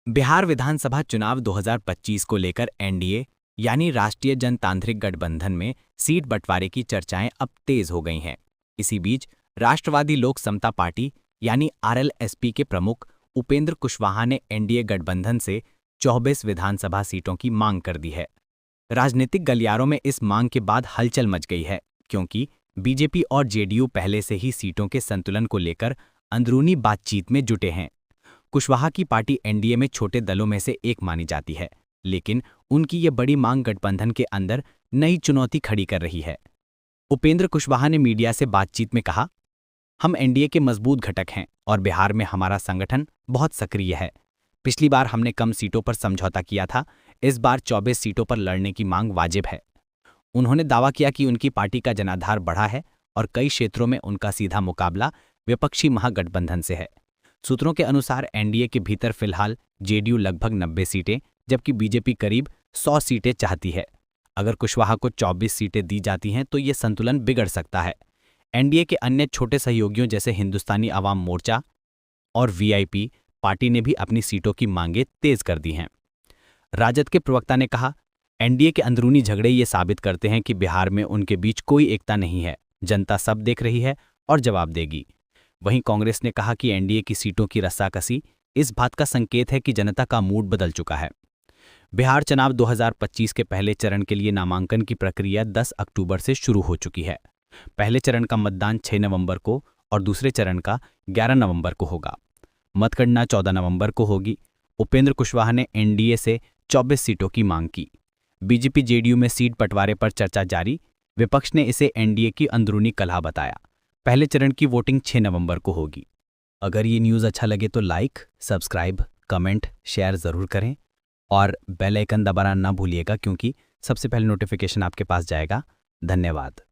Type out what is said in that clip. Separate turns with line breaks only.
बिहार विधानसभा चुनाव 2025 को लेकर एनडीए यानी राष्ट्रीय जनतांत्रिक गठबंधन में सीट बंटवारे की चर्चाएं अब तेज हो गई हैं। इसी बीच राष्ट्रवादी लोक समता पार्टी यानी आरएलएसपी के प्रमुख उपेंद्र कुशवाहा ने एनडीए गठबंधन से 24 विधानसभा सीटों की मांग कर दी है। राजनीतिक गलियारों में इस मांग के बाद हलचल मच गई है, क्योंकि बीजेपी और जेडीयू पहले से ही सीटों के संतुलन को लेकर अंदरूनी बातचीत में जुटे हैं। कुशवाहा की पार्टी एनडीए में छोटे दलों में से एक मानी जाती है, लेकिन उनकी ये बड़ी मांग गठबंधन के अंदर नई चुनौती खड़ी कर रही है। उपेंद्र कुशवाहा ने मीडिया से बातचीत में कहा, हम एनडीए के मजबूत घटक हैं और बिहार में हमारा संगठन बहुत सक्रिय है। पिछली बार हमने कम सीटों पर समझौता किया था, इस बार 24 सीटों पर लड़ने की मांग वाजिब है। उन्होंने दावा किया कि उनकी पार्टी का जनाधार बढ़ा है और कई क्षेत्रों में उनका सीधा मुकाबला विपक्षी महागठबंधन से है। सूत्रों के अनुसार एनडीए के भीतर फिलहाल जेडीयू लगभग 90 सीटें जबकि बीजेपी करीब 100 सीटें चाहती है। अगर कुशवाहा को 24 सीटें दी जाती हैं तो ये संतुलन बिगड़ सकता है। एनडीए के अन्य छोटे सहयोगियों जैसे हिंदुस्तानी अवाम मोर्चा और वीआईपी पार्टी ने भी अपनी सीटों की मांगें तेज कर दी हैं। राजद के प्रवक्ता ने कहा, एनडीए के अंदरूनी झगड़े ये साबित करते हैं कि बिहार में उनके बीच कोई एकता नहीं है। जनता सब देख रही है और जवाब देगी। वहीं कांग्रेस ने कहा कि एनडीए की सीटों की रस्साकसी इस बात का संकेत है कि जनता का मूड बदल चुका है। बिहार चुनाव 2025 के पहले चरण के लिए नामांकन की प्रक्रिया 10 अक्टूबर से शुरू हो चुकी है। पहले चरण का मतदान 6 नवंबर को और दूसरे चरण का 11 नवंबर को होगा। मतगणना 14 नवंबर को होगी। उपेंद्र कुशवाहा ने एनडीए से 24 सीटों की मांग की। बीजेपी जेडीयू में सीट बंटवारे पर चर्चा जारी। विपक्ष ने इसे एनडीए की अंदरूनी कलह बताया। पहले चरण की वोटिंग 6 नवंबर को होगी। अगर ये न्यूज़ अच्छा लगे तो लाइक, सब्सक्राइब, कमेंट, शेयर ज़रूर करें और बेल आइकन दबाना ना भूलिएगा, क्योंकि सबसे पहले नोटिफिकेशन आपके पास जाएगा। धन्यवाद।